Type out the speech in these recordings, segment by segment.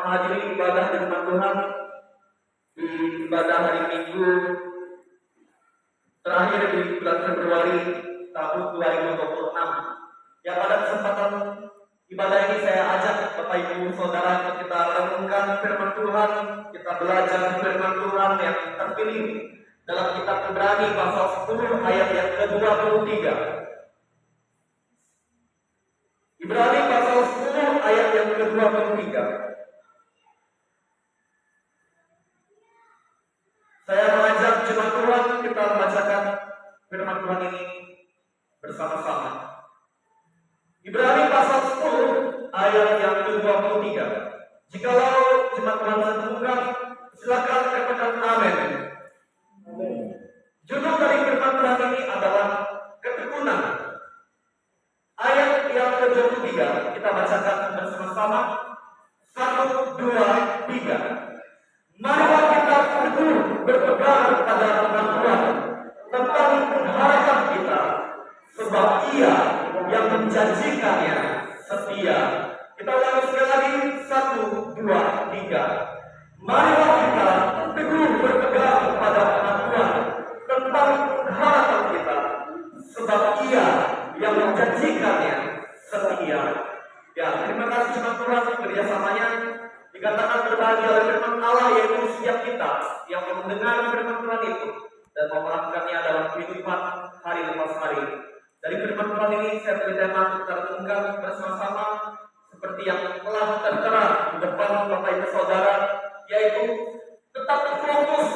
menghadiri ibadah di rumah Tuhan di ibadah hari Minggu terakhir di bulan Februari tahun 2026. Ya, pada kesempatan ibadah ini saya ajak Bapak Ibu Saudara untuk kita renungkan firman Tuhan, kita belajar firman Tuhan yang terpilih dalam kitab Ibrani pasal 10 ayat yang ke-23. Ibrani pasal 10 ayat yang ke-23. Saya mengajak jemaat Tuhan kita membacakan firman Tuhan ini bersama-sama. Ibrani pasal 10 ayat yang ke-23. Jikalau jemaat Tuhan setuju, silakan katakan amin. Judul dari firman Tuhan ini adalah ketekunan. Ayat yang ke-23 kita bacakan bersama-sama. 1, 2, 3. Marilah kita teguh berpegang pada pengakuan tentang pengharapan kita, sebab Ia yang menjanjikannya setia. Kita ulangi sekali lagi. 1, 2, 3. Marilah kita teguh berpegang pada pengakuan tentang pengharapan kita, sebab Ia yang menjanjikannya setia. Ya, terima kasih jemaat Tuhan kerjasamanya. Dikatakan berbahagia oleh firman Allah, yaitu setiap kita yang mendengar firman Tuhan itu dan melakukannya dalam kehidupan hari lepas hari. Dari firman Tuhan ini saya beri tema kita renungkan bersama-sama seperti yang telah tertera di depan Bapak Ibu Saudara, yaitu tetap fokus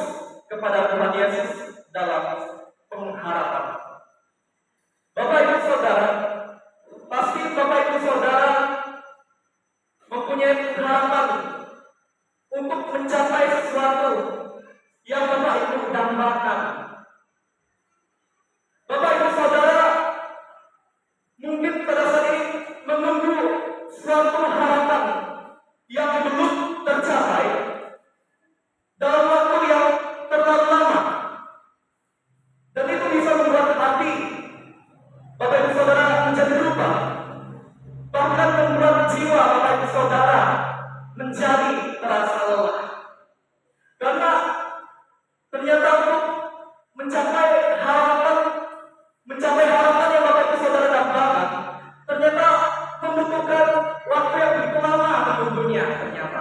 kepada Tuhan Yesus dalam pengharapan. Bapak Ibu Saudara, pasti Bapak Ibu Saudara mempunyai harapan untuk mencapai sesuatu yang Bapak Ibu dambakan. Bapak Ibu Saudara mungkin pada saat ini menunggu suatu harapan yang belum tercapai dalam waktu yang terlalu lama, dan itu bisa membuat hati Bapak Ibu Saudara menjadi lupa, bahkan membuat jiwa Bapak Ibu Saudara menjadi terasa lelah. Karena ternyata untuk mencapai harapan yang Bapak Ibu Saudara dambakan, ternyata membutuhkan waktu yang begitu lama menunggunya. Ternyata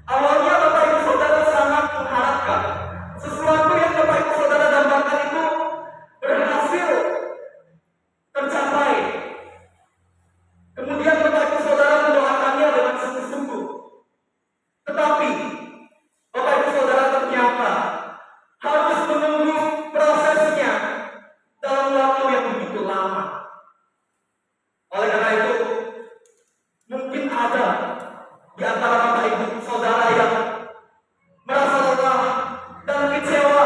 awalnya Bapak Ibu Saudara sangat mengharapkan sesuatu yang Bapak Ibu Saudara dambakan itu berhasil tercapai. Kemudian Bapak Ibu Saudara mendoakannya dengan sungguh-sungguh. Tetapi Bapak Ibu Saudara ternyata harus menunggu prosesnya dalam waktu yang begitu lama. Oleh karena itu, mungkin ada di antara Bapak Ibu Saudara yang merasa lelah dan kecewa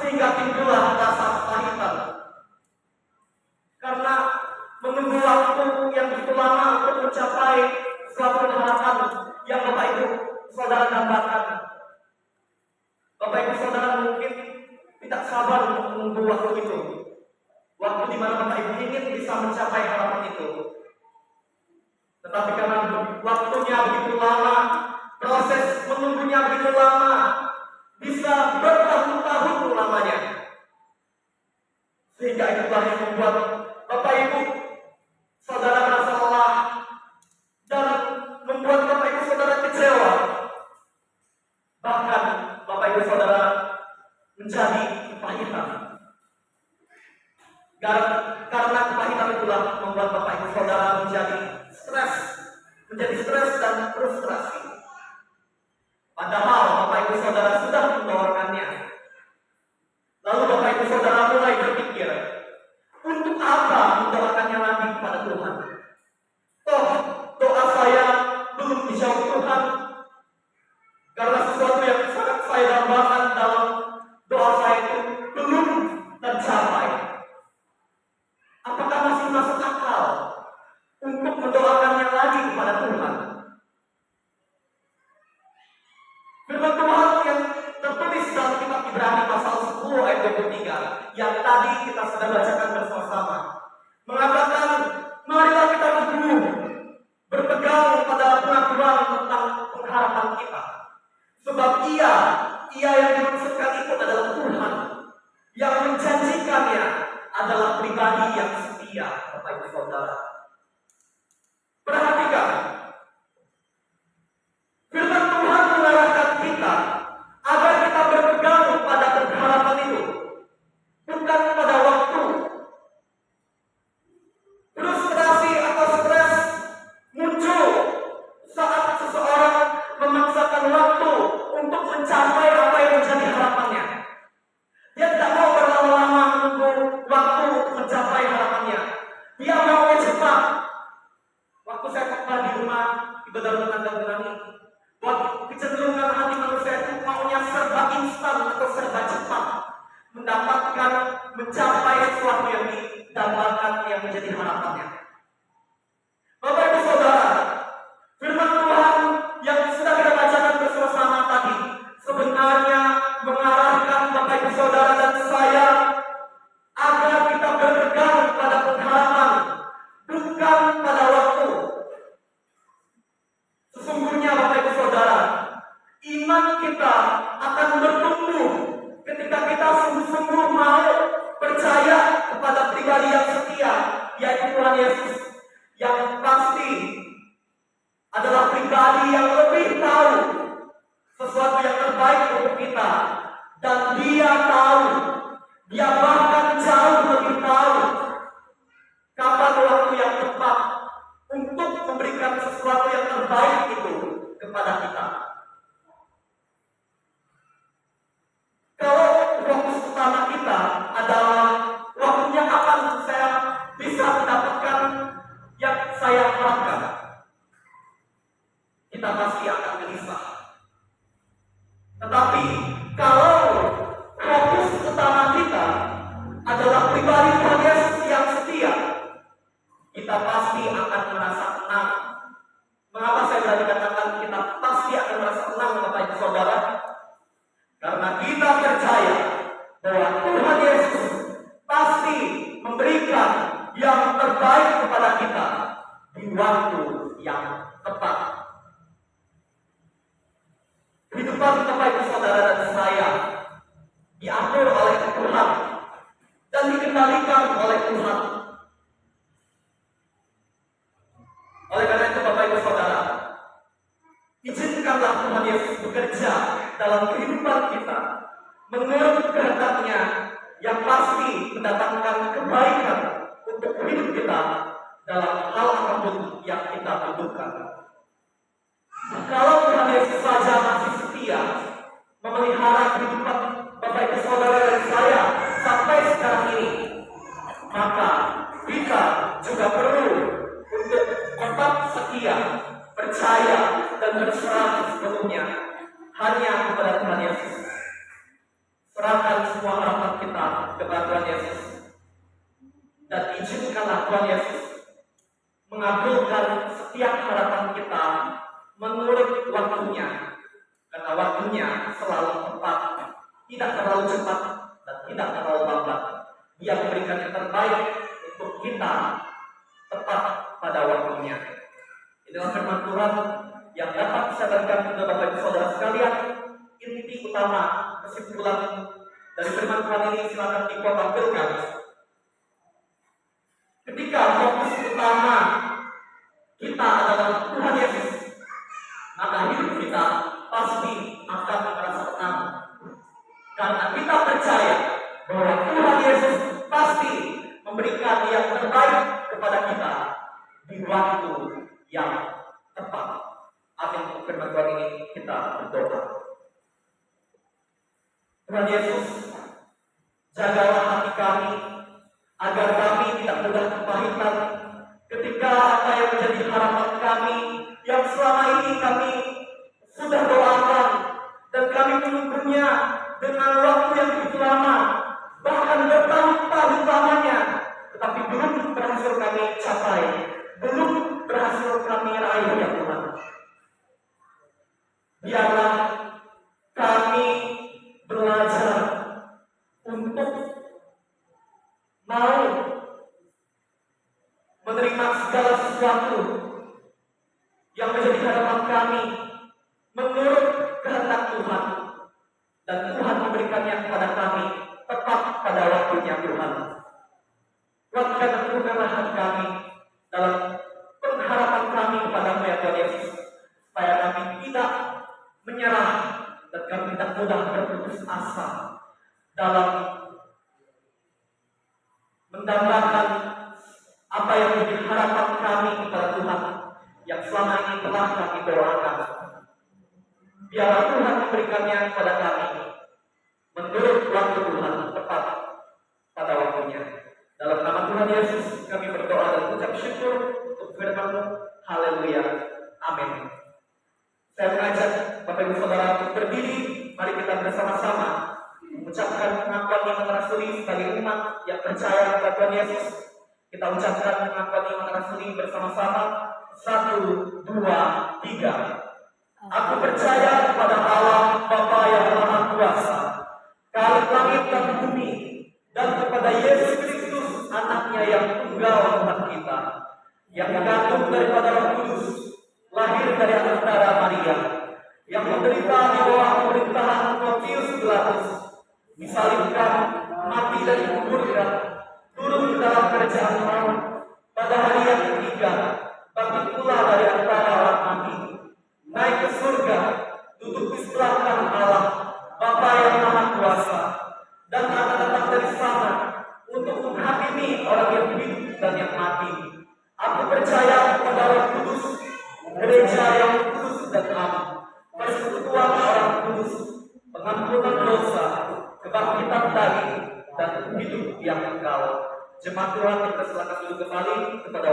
sehingga timbullah rasa kepahitan karena menunggu waktu yang begitu lama untuk mencapai suatu harapan yang Bapak Ibu Saudara dambakan. Bapak Ibu Saudara mungkin tidak sabar untuk menunggu waktu itu, waktu di mana Bapak Ibu ingin bisa mencapai harapan itu. Tetapi karena waktunya begitu lama, proses menunggunya begitu lama, bisa bertahun-tahun lamanya, sehingga itulah yang membuat Bapak Ibu Saudara merasa lelah dan membuat Bapak Ibu Saudara kecewa. Bahkan Bapak Ibu Saudara menjadi kepahitan. Karena kepahitan itulah membuat Bapak Ibu Saudara menjadi stres dan frustrasi. Padahal Bapak Ibu Saudara sudah mendoakannya. Lalu Bapak Ibu Saudara mulai berpikir, untuk apa mendoakannya lagi kepada Tuhan? Toh doa saya belum dijawab Tuhan, karena sesuatu yang sangat saya dambakan dalam doa saya itu belum tercapai. Apakah masih masuk akal untuk mendoakannya lagi kepada Tuhan? Firman Tuhan yang tertulis dalam kitab Ibrani pasal 10 ayat 23 yang tadi kita sudah bacakan bersama-sama mengatakan rumah ibadah rumah tangga ini. Buat kecenderungan hati manusia itu maunya serba instan atau serba cepat, mendapatkan, mencapai sesuatu yang didambakan, yang menjadi harapannya. Bapak Ibu Saudara, firman Tuhan yang sudah kita bacakan bersama-sama tadi sebenarnya mengarahkan Bapak Ibu Saudara dan saya agar kita berpegang pada pengharapan, bukan pada waktu. Sesungguhnya Bapak Ibu Saudara, iman kita akan bertumbuh ketika kita sungguh-sungguh mau percaya kepada pribadi yang setia, yaitu Tuhan Yesus, yang pasti adalah pribadi yang lebih tahu sesuatu yang terbaik untuk kita, dan Dia tahu, Dia bahkan jauh lebih tahu kapan waktu yang tepat untuk memberikan sesuatu yang terbaik itu kepada kita. Kalau fokus utama kita adalah waktunya kapan saya bisa mendapatkan yang saya harapkan, kita pasti akan gelisah. Tetapi kalau fokus utama kita adalah pribadi Tuhan Yesus yang setia, kita pasti akan merasa tenang. Mengapa saya berani katakan kita pasti akan merasa tenang, Bapak Ibu Saudara? Karena kita percaya bahwa Tuhan Yesus pasti memberikan yang terbaik kepada kita di waktu yang tepat. Kehidupan Bapak Ibu Saudara dan saya diatur oleh Tuhan dan dikendalikan oleh Tuhan. Oleh karena itu Bapak Ibu Saudara, izinkanlah Tuhan Yesus bekerja dalam kehidupan kita menurut kehendak-Nya yang pasti mendatangkan kebaikan untuk hidup kita dalam hal apapun yang kita butuhkan. Kalau Tuhan Yesus saja masih setia memelihara kehidupan Bapak Ibu Saudara dan saya sampai sekarang ini, maka kita juga perlu untuk tetap setia, percaya, dan berserah sepenuhnya hanya kepada Tuhan Yesus. Serahkan semua harapan kita kepada Tuhan Yesus, dan izinkanlah Tuhan Yesus mengabulkan setiap harapan kita menurut waktunya, karena waktunya selalu tepat, tidak terlalu cepat dan tidak terlalu lambat. Dia memberikan yang terbaik untuk kita tepat pada waktunya. Inilah firman Tuhan yang dapat saya berikan kepada Bapak Ibu Saudara sekalian. Inti utama kesimpulan dari firman Tuhan ini silakan ditampilkan. Ketika fokus utama kita adalah Tuhan Yesus, maka hidup kita pasti akan merasa tenang, karena kita percaya bahwa Tuhan Yesus pasti memberikan yang terbaik kepada kita di waktu yang tepat. Amin. Firman Tuhan ini kita berdoa. Tuhan Yesus, jagalah hati kami agar kami tidak mudah kepahitan ketika apa yang menjadi harapan kami yang selama ini kami sudah doakan dan kami menunggunya dengan waktu yang begitu lama, bahkan bertahun-tahun lamanya, tetapi belum berhasil kami capai, belum berhasil kami raih ya Tuhan. Biarlah kami belajar untuk mau menerima segala sesuatu yang menjadi harapan kami menurut kehendak Tuhan, dan Tuhan memberikannya kepada kami tepat pada waktunya Tuhan. Kuatkan dan teguhkanlah hati kami dalam pengharapan kami kepada-Mu ya Tuhan Yesus, supaya kami tidak menyerah dan kami tidak mudah berputus asa dalam mendambakan apa yang menjadi harapan kami kepada Tuhan yang selama ini telah kami doakan. Biarlah Tuhan memberikannya kepada kami menurut waktu Tuhan tepat pada waktunya. Dalam nama Tuhan Yesus kami berdoa dan ucap syukur untuk firman-Mu. Haleluya. Amin. Saya mengajak Bapak Ibu Saudara untuk berdiri. Mari kita bersama-sama mengucapkan pengakuan iman rasuli sebagai umat yang percaya kepada Tuhan Yesus. Kita ucapkan pengakuan iman rasuli bersama-sama. 1, 2, 3. Aku percaya kepada Allah Bapa yang Maha Kuasa, Khalik langit dan bumi, dan kepada Yesus Kristus, Anaknya yang tunggal Tuhan kita, yang mengandung daripada Roh Kudus, lahir dari anak darah Maria, yang menderita di bawah pemerintahan Pontius Pilatus, disalibkan, mati dan dikuburkan, turun ke dalam kerajaan maut, pada hari yang ketiga bangkit pula dari antara orang mati, naik ke surga, duduk di sebelah kanan Allah Bapa yang Maha Kuasa, dan akan datang dari sana untuk menghakimi orang yang hidup dan yang mati. Aku percaya kepada Roh Kudus, gereja yang kudus dan am, persekutuan orang kudus, pengampunan dosa, kebangkitan daging, dan hidup yang kekal. Jemaat Tuhan, kita silakan duduk kembali kepada